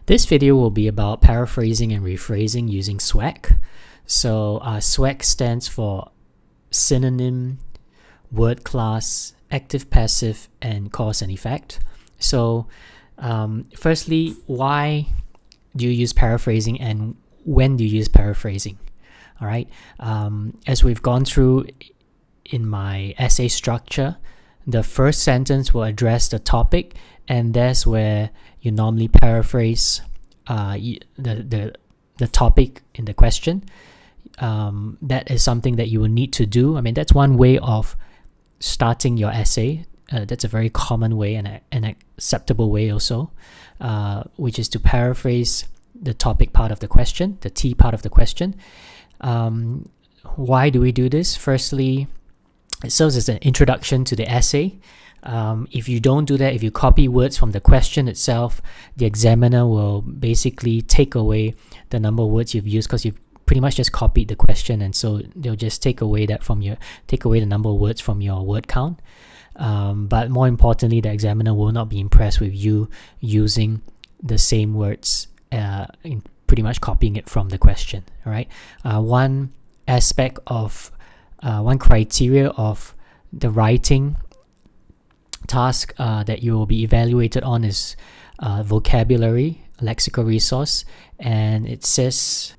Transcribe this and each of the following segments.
This video will be about paraphrasing and rephrasing using SWAC. So SWAC stands for synonym, word class, active, passive, and cause and effect. So firstly, why do you use paraphrasing and when do you use paraphrasing? All right. As we've gone through in my essay structure, the first sentence will address the topic, and that's where you normally paraphrase the topic in the question. That is something that you will need to do. I mean, that's one way of starting your essay. That's a very common way and an acceptable way also, which is to paraphrase the topic part of the question, the T part of the question. Why do we do this? Firstly, it serves as an introduction to the essay. If you don't do that, if you copy words from the question itself, the examiner will basically take away the number of words you've used because you've pretty much just copied the question, and so they'll just take away the number of words from your word count. But more importantly, the examiner will not be impressed with you using the same words, in pretty much copying it from the question. All right. One aspect of one criteria of the writing task that you will be evaluated on is vocabulary, lexical resource, and it says,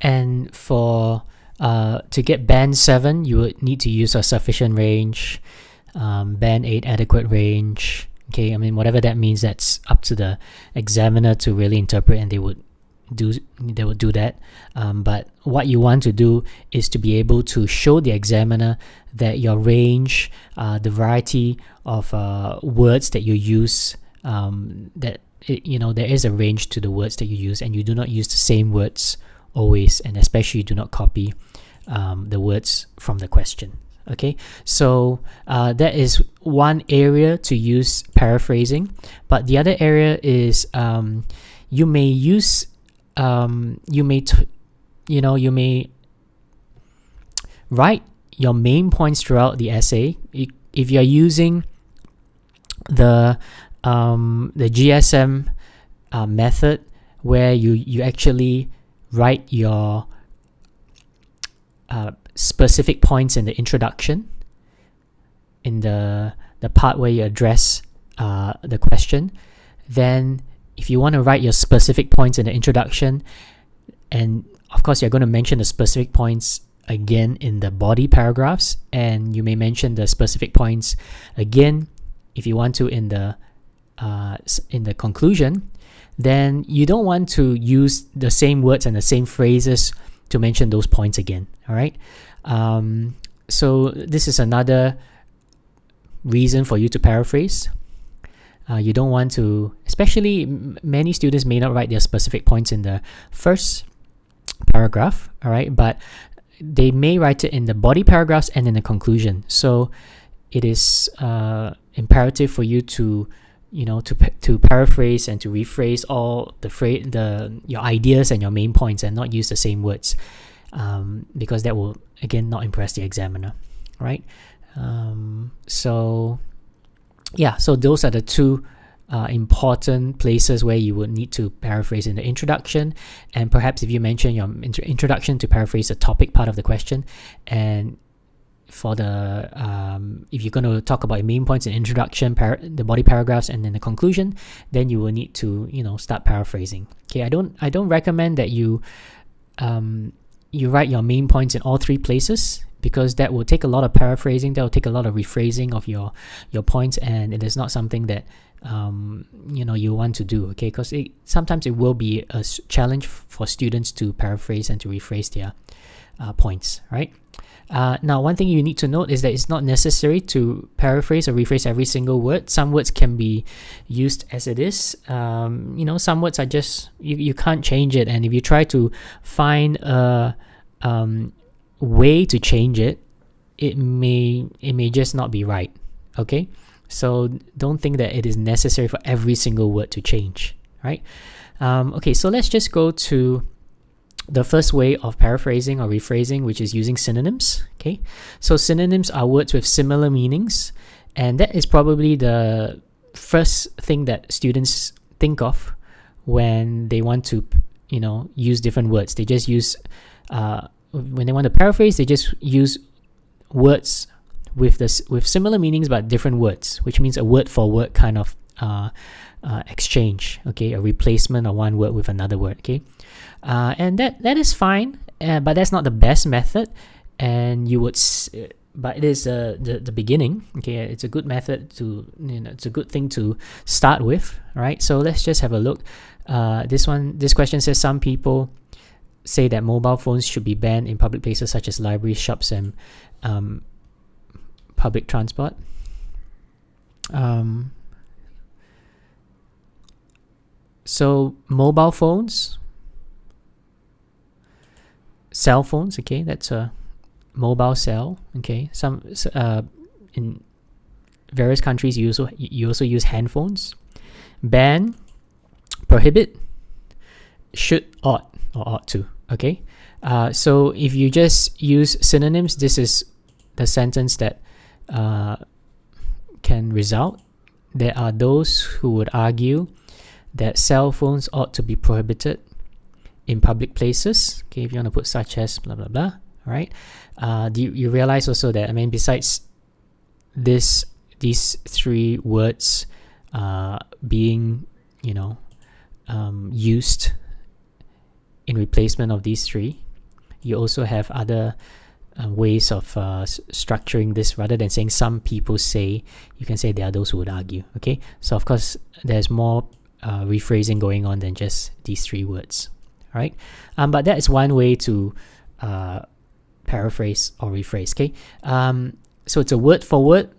and for to get band 7, you would need to use a sufficient range, band 8 adequate range. Okay, I mean, whatever that means, that's up to the examiner to really interpret, and they would do that. But what you want to do is to be able to show the examiner that your range, the variety of words that you use, there is a range to the words that you use, and you do not use the same words always, and especially you do not copy the words from the question. Okay, so that is one area to use paraphrasing, but the other area is you may use you may write your main points throughout the essay. If you're using the GSM method, where you actually write your specific points in the introduction, in the part where you address the question, then if you want to write your specific points in the introduction, and of course you're going to mention the specific points again in the body paragraphs, and you may mention the specific points again if you want to in the conclusion, then you don't want to use the same words and the same phrases to mention those points again. All right. So this is another reason for you to paraphrase. You don't want to, especially many students may not write their specific points in the first paragraph, all right, but they may write it in the body paragraphs and in the conclusion. So it is imperative for you to paraphrase and to rephrase all your ideas and your main points, and not use the same words, because that will again not impress the examiner, right? So those are the two important places where you would need to paraphrase in the introduction, and perhaps if you mention your introduction, to paraphrase the topic part of the question, and for the if you're going to talk about your main points in introduction, the body paragraphs, and then the conclusion, then you will need to start paraphrasing. Okay, I don't recommend that you write your main points in all three places, because that will take a lot of paraphrasing, that will take a lot of rephrasing of your points, and it is not something that you want to do. Okay, because sometimes it will be a challenge for students to paraphrase and to rephrase their points, right? Now, one thing you need to note is that it's not necessary to paraphrase or rephrase every single word. Some words can be used as it is. Some words are just, you can't change it. And if you try to find a way to change it, it may just not be right. Okay? So don't think that it is necessary for every single word to change, right? Okay, so let's just go to the first way of paraphrasing or rephrasing, which is using synonyms. Okay, so synonyms are words with similar meanings, and that is probably the first thing that students think of when they want to, use different words. They just use, when they want to paraphrase, they just use words with similar meanings but different words, which means a word for word kind of exchange, okay, a replacement of one word with another word, okay, and that is fine, but that's not the best method, and but it is the beginning, okay. It's a good method to, it's a good thing to start with, right? So let's just have a look. This question says, some people say that mobile phones should be banned in public places such as libraries, shops, and public transport. So mobile phones, cell phones, okay, that's a mobile cell, okay. Some in various countries you also use handphones. Ban, prohibit, should, ought, or ought to, okay. So if you just use synonyms, this is the sentence that can result. There are those who would argue that cell phones ought to be prohibited in public places, okay, if you want to put such as blah blah blah, all right. You realize also that, I mean, besides these three words being used in replacement of these three, you also have other ways of structuring this. Rather than saying some people say, you can say there are those who would argue, okay. So of course there's more rephrasing going on than just these three words, right? But that is one way to paraphrase or rephrase, okay. So it's a word for word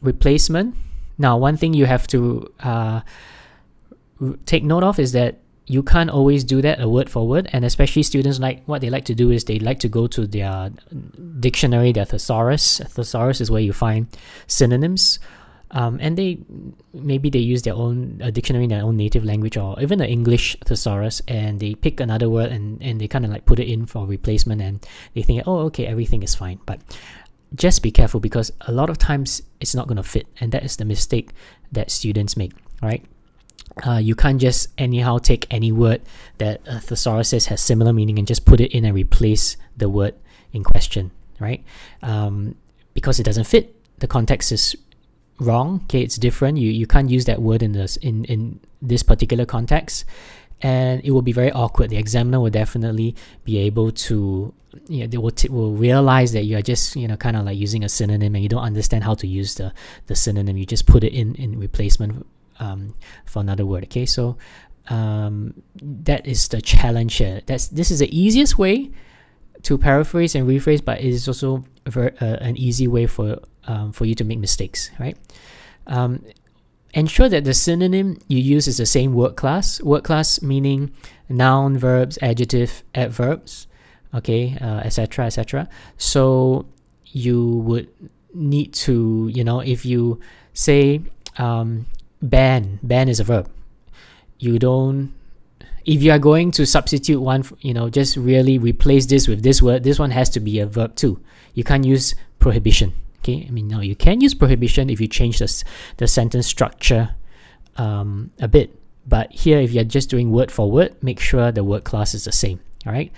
replacement. Now, one thing you have to take note of is that you can't always do that, a word for word, and especially students, what they like to do is they like to go to their dictionary, their thesaurus. Thesaurus is where you find synonyms, and they use their own dictionary in their own native language, or even an English thesaurus, and they pick another word and they kind of like put it in for replacement, and they think, oh, okay, everything is fine. But just be careful, because a lot of times it's not going to fit, and that is the mistake that students make, right? You can't just anyhow take any word that a thesaurus says has similar meaning and just put it in and replace the word in question, right? Because it doesn't fit. The context is wrong, okay, it's different. You can't use that word in this particular context, and it will be very awkward. The examiner will definitely be able to, they will realize that you are just, kind of like using a synonym, and you don't understand how to use the synonym. You just put it in replacement for another word, okay. So that is the challenge here. This is the easiest way to paraphrase and rephrase, but it is also an easy way for you to make mistakes, right? Ensure that the synonym you use is the same word class. Word class meaning noun, verbs, adjective, adverbs, okay, etc., etc. So you would need to, if you say ban is a verb. If you are going to substitute one, just really replace this with this word, this one has to be a verb too. You can't use prohibition, okay. I mean, no, you can use prohibition if you change the sentence structure a bit, but here, if you're just doing word for word, make sure the word class is the same, all right.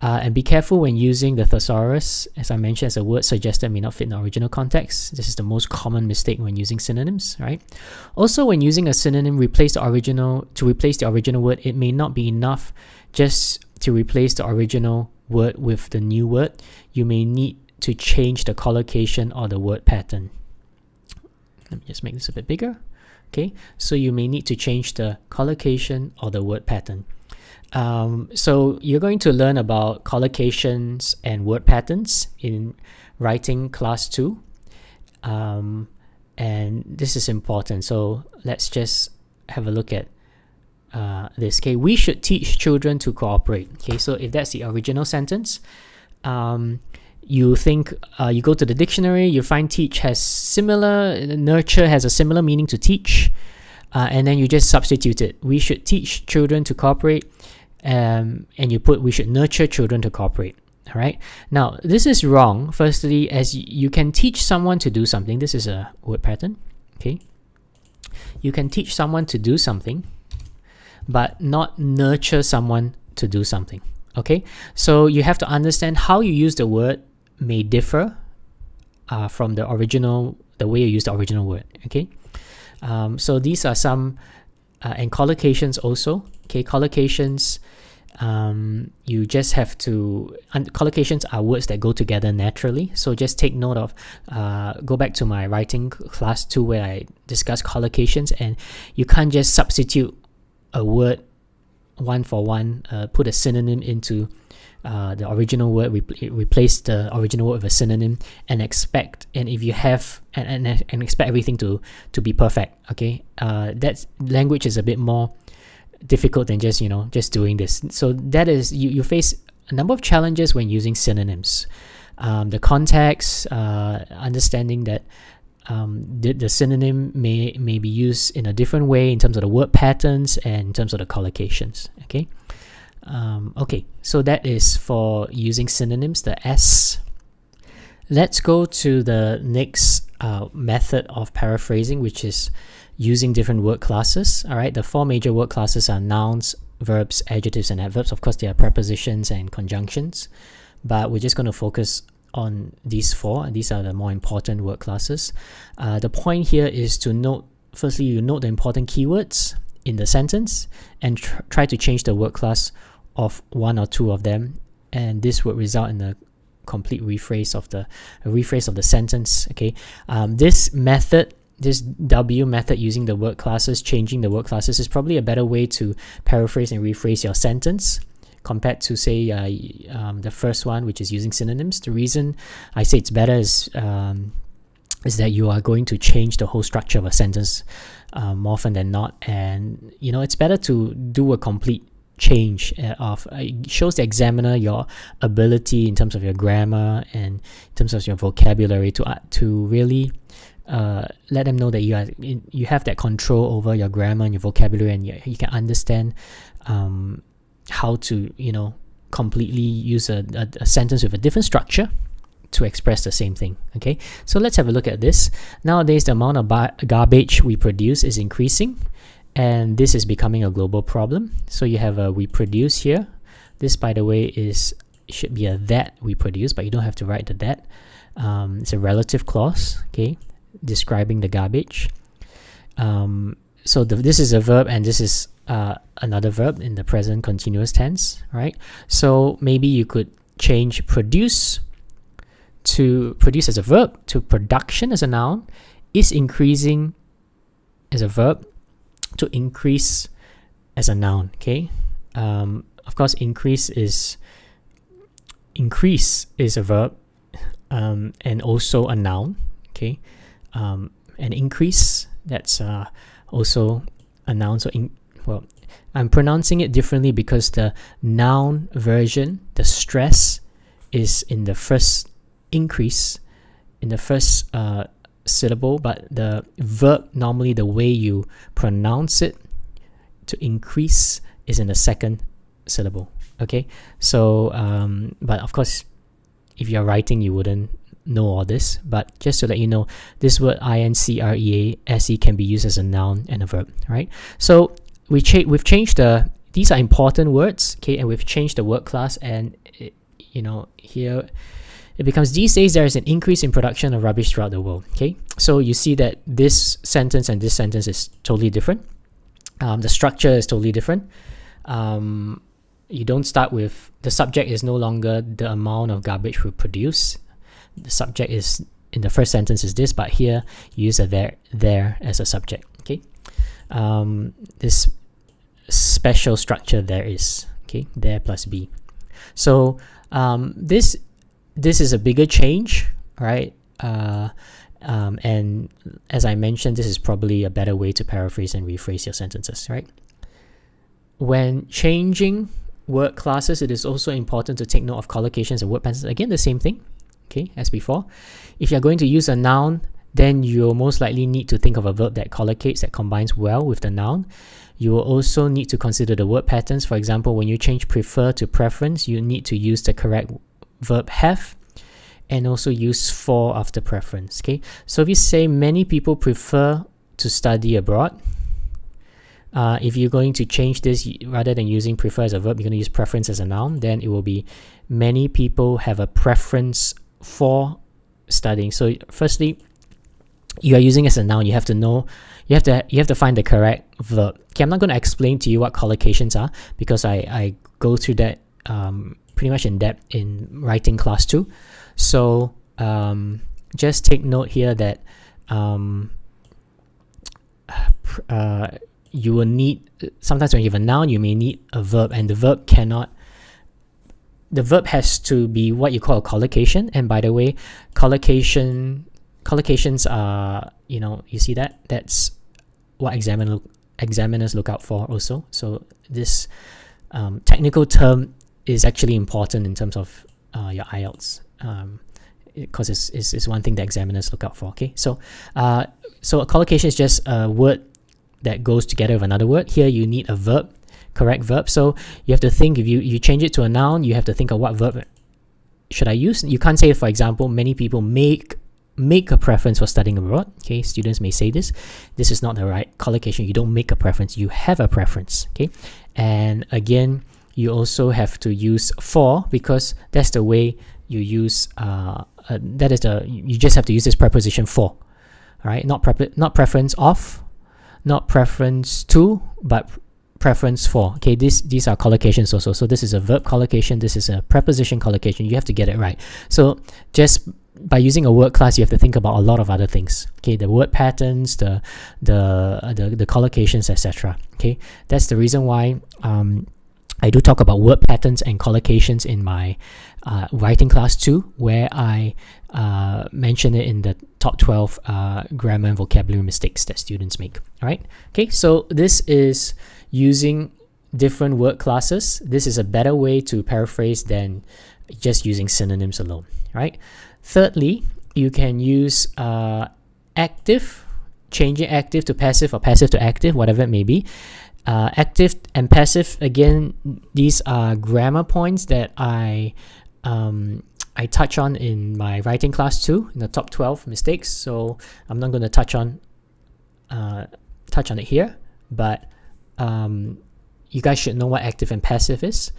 And be careful when using the thesaurus. As I mentioned, as a word suggested may not fit in the original context. This is the most common mistake when using synonyms, right? Also, when using a synonym to replace the original word, it may not be enough just to replace the original word with the new word. You may need to change the collocation or the word pattern. Let me just make this a bit bigger. Okay, so you may need to change the collocation or the word pattern. So you're going to learn about collocations and word patterns in writing class 2, and this is important. So let's just have a look at this. Okay, we should teach children to cooperate. Okay, so if that's the original sentence, you think you go to the dictionary, you find teach has similar, nurture has a similar meaning to teach, and then you just substitute it. We should teach children to cooperate. And you put we should nurture children to cooperate. All right. Now, this is wrong. Firstly, as you can teach someone to do something. This is a word pattern. Okay. You can teach someone to do something, but not nurture someone to do something. Okay, so you have to understand how you use the word may differ from the way you use the original word. Okay, so these are some, and collocations also. Okay, collocations, you just have to, collocations are words that go together naturally. So just take note of, go back to my writing class 2 where I discuss collocations, and you can't just substitute a word one for one, put a synonym into the original word, replace the original word with a synonym, and expect, and if you have, and expect everything to be perfect. Okay, that language is a bit more difficult than just doing this. So that is, you face a number of challenges when using synonyms. The context, understanding that the synonym may be used in a different way in terms of the word patterns and in terms of the collocations. Okay, okay, so that is for using synonyms, the S. Let's go to the next method of paraphrasing, which is using different word classes. All right, the 4 major word classes are nouns, verbs, adjectives, and adverbs. Of course, there are prepositions and conjunctions, but we're just going to focus on these 4, and these are the more important word classes. The point here is to note, firstly, you note the important keywords in the sentence and try to change the word class of 1 or 2 of them, and this would result in a complete rephrase of the sentence. Okay, this method, this W method, using the word classes, changing the word classes, is probably a better way to paraphrase and rephrase your sentence compared to, say, the first one, which is using synonyms. The reason I say it's better is that you are going to change the whole structure of a sentence more often than not, and it's better to do a complete change of it shows the examiner your ability in terms of your grammar and in terms of your vocabulary to really let them know that you have that control over your grammar and your vocabulary, and you can understand how to completely use a sentence with a different structure to express the same thing. Okay, so let's have a look at this. Nowadays, the amount of garbage we produce is increasing, and this is becoming a global problem. So you have a we produce here. This, by the way, should be a that we produce, but you don't have to write the that. It's a relative clause, okay, describing the garbage. So this is a verb, and this is another verb in the present continuous tense, right? So maybe you could change produce to produce as a verb, to production as a noun, is increasing as a verb, to increase as a noun. Okay, of course, increase is a verb, and also a noun. Okay, and increase, that's also a noun. So I'm pronouncing it differently because the noun version, the stress is in the first increase, in the first syllable, but the verb, normally the way you pronounce it, to increase, is in the second syllable. Okay, so but of course, if you're writing, you wouldn't know all this, but just to let you know, this word increase can be used as a noun and a verb, right? So we've changed these are important words, okay, and we've changed the word class, and here it becomes, these days there is an increase in production of rubbish throughout the world. Okay, so you see that this sentence and this sentence is totally different. The structure is totally different. You don't start with, the subject is no longer the amount of garbage we produce. The subject is, in the first sentence, is this, but here you use a there as a subject. Okay, this special structure there is, okay, there plus be. So this is a bigger change, right? And as I mentioned, this is probably a better way to paraphrase and rephrase your sentences, right? When changing word classes, it is also important to take note of collocations and word patterns. Again, the same thing, okay, as before. If you're going to use a noun, then you'll most likely need to think of a verb that collocates, that combines well with the noun. You will also need to consider the word patterns. For example, when you change prefer to preference, you need to use the correct verb have, and also use for after preference. Okay, so if you say many people prefer to study abroad, If you're going to change this, rather than using prefer as a verb, you're going to use preference as a noun. Then it will be many people have a preference for studying. So firstly, you are using as a noun. You have to know, you have to find the correct verb. Okay, I'm not going to explain to you what collocations are, because I go through that pretty much in depth in writing class 2. So just take note here that you will need, sometimes when you have a noun, you may need a verb, and the verb has to be what you call a collocation. And by the way, collocations are, you see that's what examiners look out for also. So this technical term is actually important in terms of your IELTS, because it's one thing that examiners look out for. Okay, so a collocation is just a word that goes together with another word. Here you need a verb, correct verb. So you have to think, if you change it to a noun, you have to think of what verb should I use. You can't say, for example, many people make a preference for studying abroad. Okay, students may say this is not the right collocation. You don't make a preference, you have a preference. Okay, and again, you also have to use for, because that's the way you use you just have to use this preposition for. All right, not preference of, not preference to, but preference for. Okay, these are collocations also. So this is a verb collocation, this is a preposition collocation. You have to get it right. So just by using a word class, you have to think about a lot of other things. Okay, the word patterns, the collocations, etc. Okay, that's the reason why I do talk about word patterns and collocations in my writing class 2, where I mention it in the top 12 grammar and vocabulary mistakes that students make. All right. Okay, so this is using different word classes. This is a better way to paraphrase than just using synonyms alone. Right. Thirdly, you can use active, changing active to passive or passive to active, whatever it may be. Active and passive, again, these are grammar points that I touch on in my writing class 2, in the top 12 mistakes. So I'm not going to touch on it here, but you guys should know what active and passive is,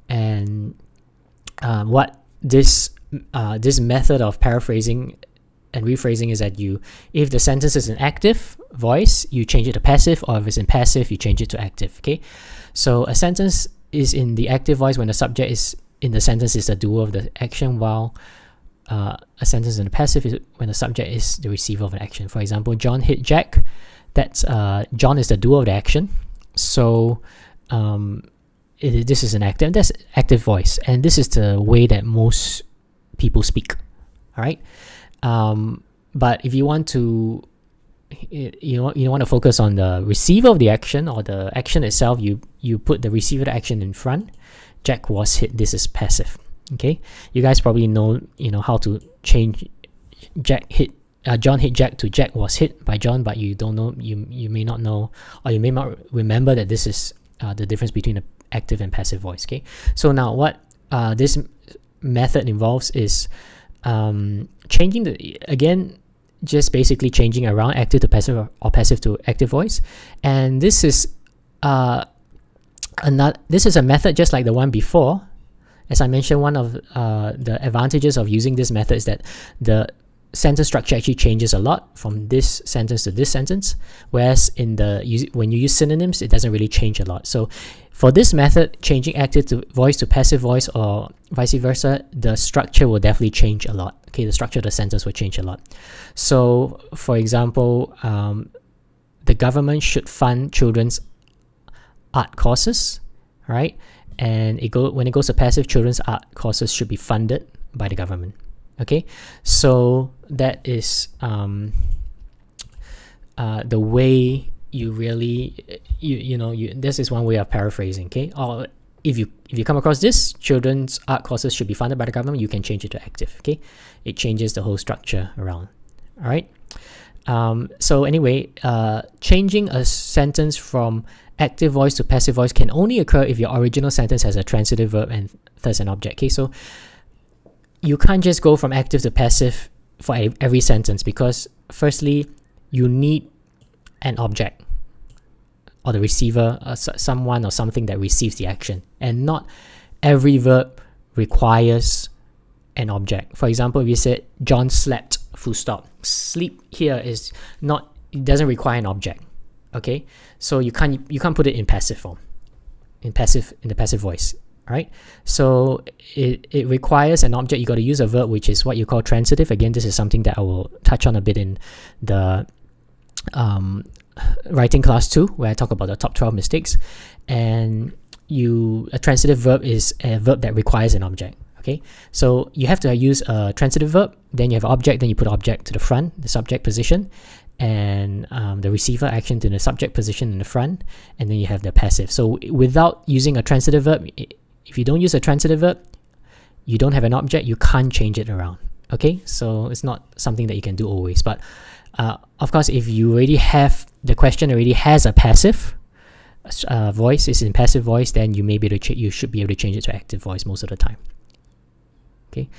and what this method of paraphrasing and rephrasing is that if the sentence is in active voice, you change it to passive, or if it's in passive, you change it to active. Okay, so a sentence is in the active voice when the subject is in the sentence is the doer of the action, while a sentence in the passive is when the subject is the receiver of an action. For example, John hit Jack. That's John is the doer of the action. So this is an active. That's active voice, and this is the way that most people speak. All right. But if you want to you want to focus on the receiver of the action, or the action itself, you put the receiver of the action in front. Jack was hit. This is passive. Okay, you guys probably know how to change John hit Jack to Jack was hit by John, but you don't know, you may not know, or you may not remember that this is the difference between the active and passive voice. Okay, so now what this method involves is changing just basically changing around active to passive or passive to active voice. And this is this is a method just like the one before. As I mentioned, one of the advantages of using this method is that the sentence structure actually changes a lot from this sentence to this sentence, whereas when you use synonyms, it doesn't really change a lot. So for this method, changing active voice to passive voice or vice versa, the structure will definitely change a lot. Okay, the structure of the sentence will change a lot. So for example, the government should fund children's art courses, right? And when it goes to passive, children's art courses should be funded by the government. Okay, so that is the way you really this is one way of paraphrasing. Okay, or if you come across this, children's art courses should be funded by the government, you can change it to active. Okay, it changes the whole structure around. All right. So anyway, changing a sentence from active voice to passive voice can only occur if your original sentence has a transitive verb and thus an object. Okay, so you can't just go from active to passive for every sentence, because firstly, you need an object. or the receiver, someone or something that receives the action. And not every verb requires an object. For example, if you said John slept, full stop. Sleep here is not, it doesn't require an object. Okay, so you can't put it in passive form, in the passive voice. Right? So it requires an object. You got to use a verb which is what you call transitive. Again, this is something that I will touch on a bit in the writing class 2, where I talk about the top 12 mistakes. And a transitive verb is a verb that requires an object. Okay, so you have to use a transitive verb, then you have object, then you put object to the front, the subject position, and the receiver action to the subject position in the front, and then you have the passive. So without using a transitive verb, if you don't use a transitive verb, you don't have an object, you can't change it around. Okay, so it's not something that you can do always. But of course, if you already have, the question already has a passive voice, is in passive voice, then you may be able to you should be able to change it to active voice most of the time. Okay.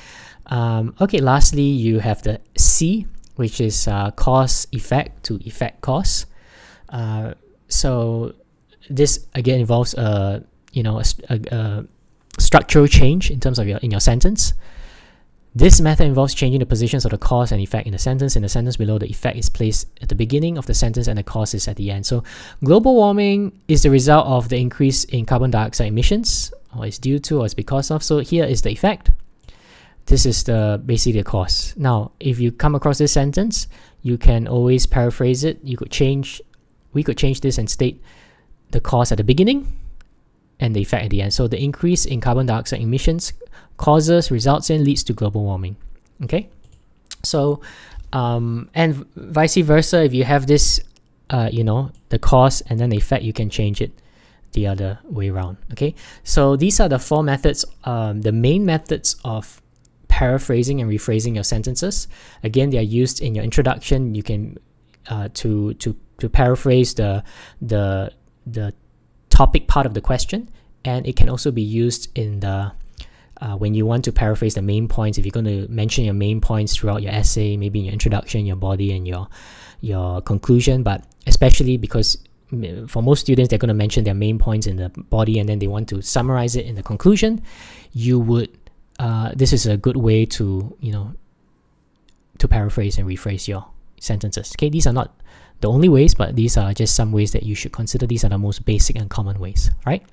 Okay, lastly, you have the C, which is cause effect to effect cause. So this again involves a structural change in terms of in your sentence. This method involves changing the positions of the cause and effect in the sentence. In the sentence below, the effect is placed at the beginning of the sentence and the cause is at the end. So global warming is the result of the increase in carbon dioxide emissions, or is due to, or is because of. So here is the effect. This is basically the cause. Now, if you come across this sentence, you can always paraphrase it. We could change this and state the cause at the beginning and the effect at the end. So the increase in carbon dioxide emissions results in, leads to global warming. Okay, so and vice versa. If you have this, the cause and then the effect, you can change it the other way around. Okay, so these are the 4 methods, the main methods of paraphrasing and rephrasing your sentences. Again, they are used in your introduction. You can to paraphrase the topic part of the question, and it can also be used in the when you want to paraphrase the main points. If you're going to mention your main points throughout your essay, maybe in your introduction, your body, and your conclusion. But especially because for most students, they're going to mention their main points in the body, and then they want to summarize it in the conclusion. You would this is a good way to to paraphrase and rephrase your sentences. Okay, these are not the only ways, but these are just some ways that you should consider. These are the most basic and common ways. All right.